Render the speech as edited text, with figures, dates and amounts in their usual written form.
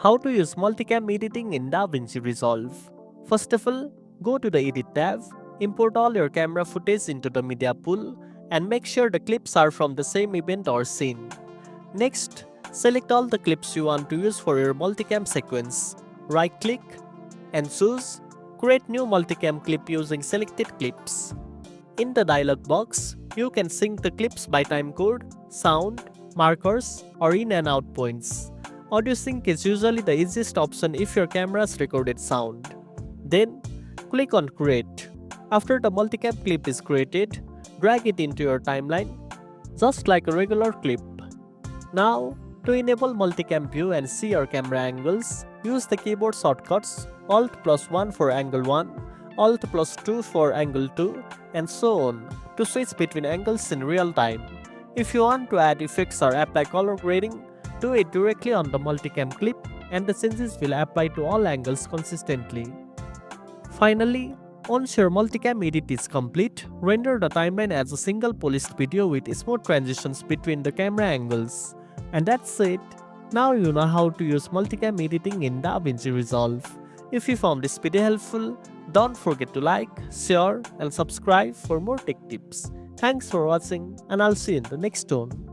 How to use multicam editing in DaVinci Resolve. First of all, go to the Edit tab, import all your camera footage into the media pool, and make sure the clips are from the same event or scene. Next, select all the clips you want to use for your multicam sequence. Right-click and choose Create New Multicam Clip using selected clips. In the dialog box, you can sync the clips by timecode, sound, markers, or in and out points. Audio sync is usually the easiest option if your camera's recorded sound. Then, click on Create. After the multicam clip is created, drag it into your timeline, just like a regular clip. Now, to enable multicam view and see your camera angles, use the keyboard shortcuts Alt+1 for angle 1, Alt+2 for angle 2, and so on to switch between angles in real time. If you want to add effects or apply color grading, do it directly on the multicam clip and the changes will apply to all angles consistently. Finally, once your multicam edit is complete, render the timeline as a single polished video with smooth transitions between the camera angles. And that's it. Now you know how to use multicam editing in DaVinci Resolve. If you found this video helpful, don't forget to like, share, and subscribe for more tech tips. Thanks for watching, and I'll see you in the next one.